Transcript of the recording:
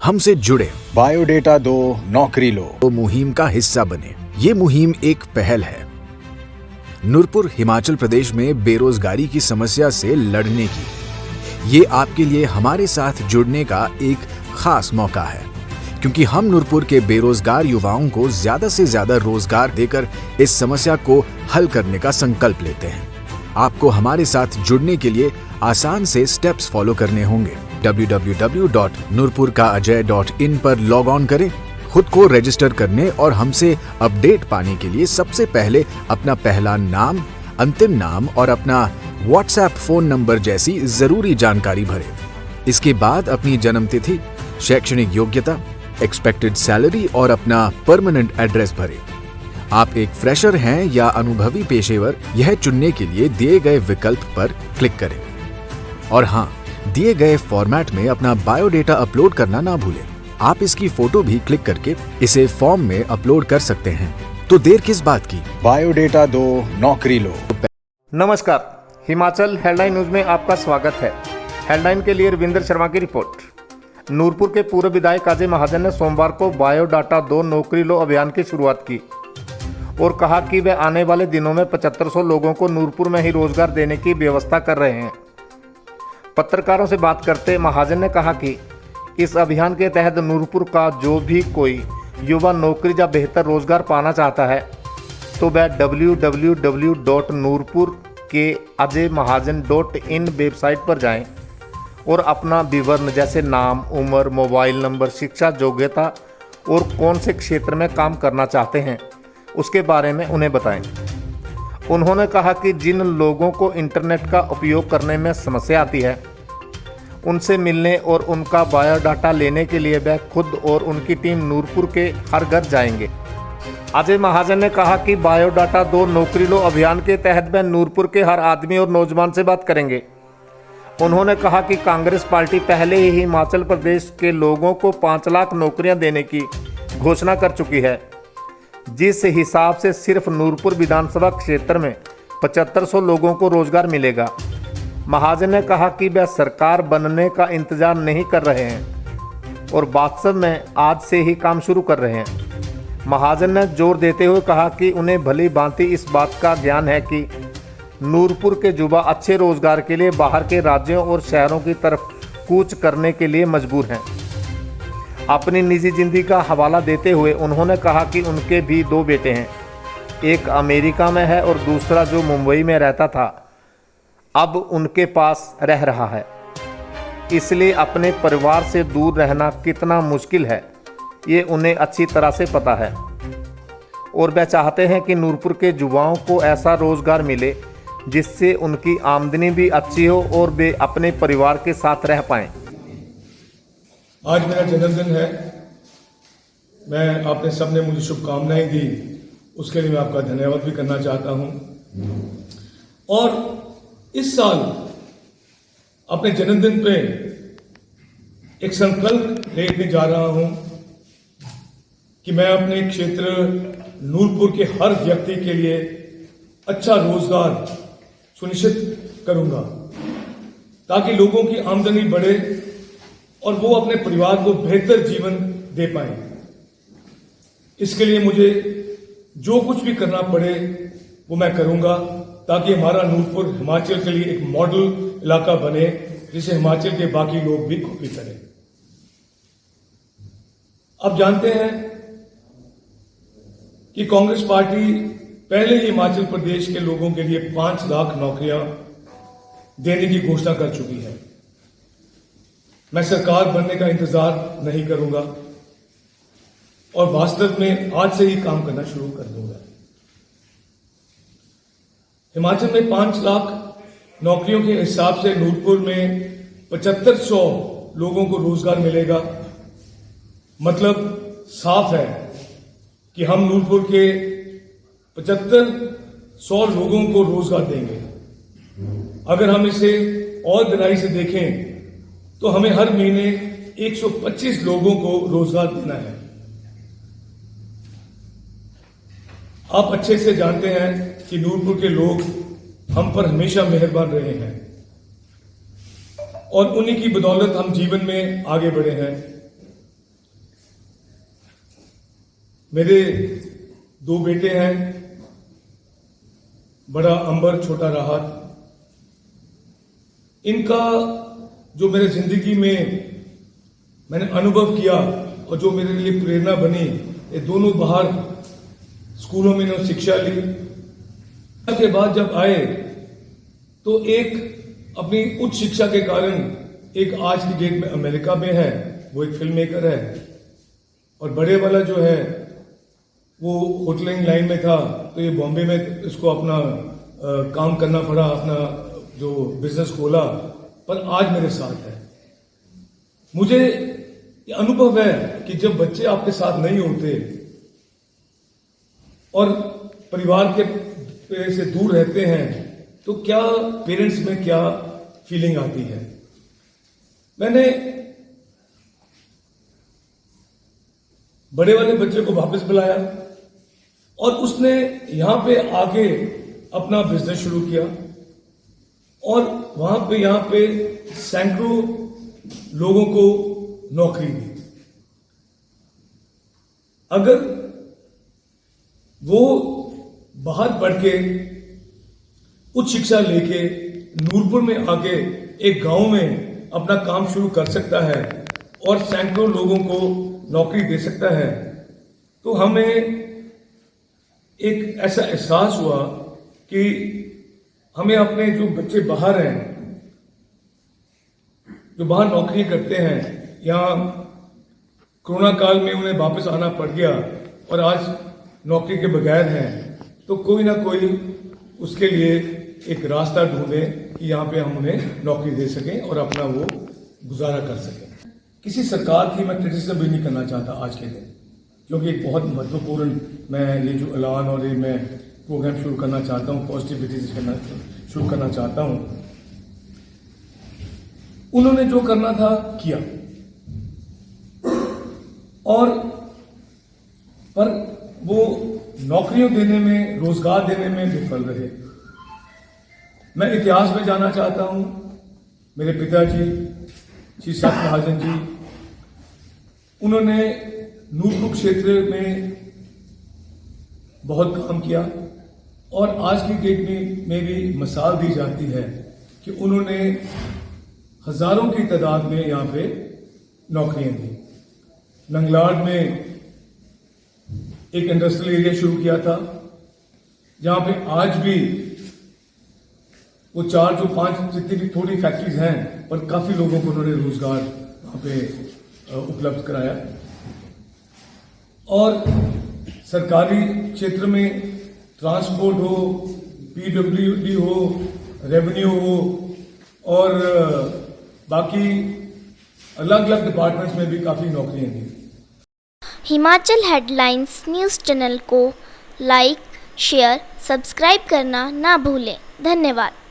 हमसे जुड़े, बायोडेटा दो, नौकरी लो, तो मुहिम का हिस्सा बने। ये मुहिम एक पहल है नूरपुर हिमाचल प्रदेश में बेरोजगारी की समस्या से लड़ने की। ये आपके लिए हमारे साथ जुड़ने का एक खास मौका है, क्योंकि हम नूरपुर के बेरोजगार युवाओं को ज्यादा से ज्यादा रोजगार देकर इस समस्या को हल करने का संकल्प लेते हैं। आपको हमारे साथ जुड़ने के लिए आसान से स्टेप्स फॉलो करने होंगे। www.nurpurkaajay.in पर लॉग ऑन करें। खुद को रजिस्टर करने और हमसे अपडेट पाने के लिए सबसे पहले अपना पहला नाम, अंतिम नाम और अपना व्हाट्सएप फोन नंबर जैसी जरूरी जानकारी भरें। इसके बाद अपनी जन्मतिथि, शैक्षणिक योग्यता, एक्सपेक्टेड सैलरी और अपना परमानेंट एड्रेस भरें। आप एक फ्रेशर हैं या अनुभवी पेशेवर, यह चुनने के लिए दिए गए विकल्प पर क्लिक करें। और हाँ, दिए गए फॉर्मेट में अपना बायोडेटा अपलोड करना ना भूलें। आप इसकी फोटो भी क्लिक करके इसे फॉर्म में अपलोड कर सकते हैं। तो देर किस बात की, बायोडेटा दो, नौकरी लो। नमस्कार, हिमाचल हेडलाइन न्यूज में आपका स्वागत है। हेडलाइन के लिए रविंद्र शर्मा की रिपोर्ट। नूरपुर के पूर्व विधायक अजय महाजन ने सोमवार को बायोडाटा दो, नौकरी लो अभियान की शुरुआत की और कहा कि वे आने वाले दिनों में 7500 लोगों को नूरपुर में ही रोजगार देने की व्यवस्था कर रहे हैं। पत्रकारों से बात करते महाजन ने कहा कि इस अभियान के तहत नूरपुर का जो भी कोई युवा नौकरी या बेहतर रोजगार पाना चाहता है तो वह www.nurpurkeajaymahajan.in वेबसाइट पर जाएं और अपना विवरण जैसे नाम, उम्र, मोबाइल नंबर, शिक्षा योग्यता और कौन से क्षेत्र में काम करना चाहते हैं उसके बारे में उन्हें बताएं। उन्होंने कहा कि जिन लोगों को इंटरनेट का उपयोग करने में समस्या आती है उनसे मिलने और उनका बायोडाटा लेने के लिए वह खुद और उनकी टीम नूरपुर के हर घर जाएंगे। अजय महाजन ने कहा कि बायोडाटा दो, नौकरी लो अभियान के तहत वह नूरपुर के हर आदमी और नौजवान से बात करेंगे। उन्होंने कहा कि कांग्रेस पार्टी पहले ही हिमाचल प्रदेश के लोगों को 5 लाख नौकरियां देने की घोषणा कर चुकी है, जिस हिसाब से सिर्फ नूरपुर विधानसभा क्षेत्र में 7500 लोगों को रोजगार मिलेगा। महाजन ने कहा कि वह सरकार बनने का इंतजार नहीं कर रहे हैं और वास्तव में आज से ही काम शुरू कर रहे हैं। महाजन ने जोर देते हुए कहा कि उन्हें भली भांति इस बात का ज्ञान है कि नूरपुर के युवा अच्छे रोजगार के लिए बाहर के राज्यों और शहरों की तरफ कूच करने के लिए मजबूर हैं। अपनी निजी जिंदगी का हवाला देते हुए उन्होंने कहा कि उनके भी 2 बेटे हैं, एक अमेरिका में है और दूसरा जो मुंबई में रहता था अब उनके पास रह रहा है। इसलिए अपने परिवार से दूर रहना कितना मुश्किल है ये उन्हें अच्छी तरह से पता है और वह चाहते हैं कि नूरपुर के युवाओं को ऐसा रोजगार मिले जिससे उनकी आमदनी भी अच्छी हो और वे अपने परिवार के साथ रह पाएं। आज मेरा जन्मदिन है। मैं आपने सबने मुझे शुभकामनाएं दी, उसके लिए मैं आपका धन्यवाद भी करना चाहता हूं। और इस साल अपने जन्मदिन पे एक संकल्प लेके जा रहा हूं कि मैं अपने क्षेत्र नूरपुर के हर व्यक्ति के लिए अच्छा रोजगार सुनिश्चित करूंगा ताकि लोगों की आमदनी बढ़े और वो अपने परिवार को बेहतर जीवन दे पाए। इसके लिए मुझे जो कुछ भी करना पड़े वो मैं करूंगा ताकि हमारा नूरपुर हिमाचल के लिए एक मॉडल इलाका बने जिसे हिमाचल के बाकी लोग भी कॉपी करें। अब जानते हैं कि कांग्रेस पार्टी पहले ही हिमाचल प्रदेश के लोगों के लिए 5 लाख नौकरियां देने की घोषणा कर चुकी है। मैं सरकार बनने का इंतजार नहीं करूंगा और वास्तव में आज से ही काम करना शुरू कर दूंगा। हिमाचल में 5 लाख नौकरियों के हिसाब से नूरपुर में 7500 लोगों को रोजगार मिलेगा। मतलब साफ है कि हम नूरपुर के 7500 लोगों को रोजगार देंगे। अगर हम इसे और गहराई से देखें तो हमें हर महीने 125 लोगों को रोजगार देना है। आप अच्छे से जानते हैं कि नूरपुर के लोग हम पर हमेशा मेहरबान रहे हैं और उन्हीं की बदौलत हम जीवन में आगे बढ़े हैं। मेरे 2 बेटे हैं, बड़ा अंबर, छोटा राहत। इनका जो मेरे जिंदगी में मैंने अनुभव किया और जो मेरे लिए प्रेरणा बनी, ये दोनों बाहर स्कूलों में इन्होंने शिक्षा ली। के बाद जब आए तो एक अपनी उच्च शिक्षा के कारण एक आज की डेट में अमेरिका में है, वो एक फिल्म मेकर है। और बड़े वाला जो है वो होटलिंग लाइन में था, तो ये बॉम्बे में इसको अपना काम करना पड़ा, अपना जो बिजनेस खोला, पर आज मेरे साथ है। मुझे ये अनुभव है कि जब बच्चे आपके साथ नहीं होते और परिवार के से दूर रहते हैं तो क्या पेरेंट्स में क्या फीलिंग आती है। मैंने बड़े वाले बच्चे को वापस बुलाया और उसने यहां पे आके अपना बिजनेस शुरू किया और यहां पे सैकड़ों लोगों को नौकरी दी। अगर वो बाहर पढ़ के उच्च शिक्षा लेके नूरपुर में आके एक गांव में अपना काम शुरू कर सकता है और सैकड़ों लोगों को नौकरी दे सकता है, तो हमें एक ऐसा एहसास हुआ कि हमें अपने जो बच्चे बाहर हैं, जो बाहर नौकरी करते हैं, यहाँ कोरोना काल में उन्हें वापस आना पड़ गया और आज नौकरी के बगैर हैं, तो कोई ना कोई उसके लिए एक रास्ता ढूंढें कि यहाँ पे हम उन्हें नौकरी दे सकें और अपना वो गुजारा कर सकें। किसी सरकार की मैं क्रिटिसिज्म भी नहीं करना चाहता आज के दिन, क्योंकि एक बहुत महत्वपूर्ण मैं ये जो ऐलान और ये मैं प्रोग्राम शुरू करना चाहता हूँ, पॉजिटिविटी से शुरू करना चाहता हूँ। उन्होंने जो करना था किया, और पर वो नौकरियों देने में, रोजगार देने में विफल रहे। मैं इतिहास में जाना चाहता हूं। मेरे पिताजी श्री सत महाजन जी, उन्होंने नूरपुर क्षेत्र में बहुत काम किया और आज की डेट में भी मिसाल दी जाती है कि उन्होंने हजारों की तादाद में यहाँ पे नौकरियां दी। नंगलाड़ में एक इंडस्ट्रियल एरिया शुरू किया था, जहां पे आज भी वो 4-5 जितनी भी थोड़ी फैक्ट्रीज हैं, पर काफी लोगों को उन्होंने रोजगार वहां पे उपलब्ध कराया। और सरकारी क्षेत्र में ट्रांसपोर्ट हो, पीडब्ल्यूडी हो, रेवेन्यू हो और बाकी अलग अलग डिपार्टमेंट्स में भी काफी नौकरियां दी। हिमाचल हेडलाइंस न्यूज़ चैनल को लाइक, शेयर, सब्सक्राइब करना ना भूलें। धन्यवाद।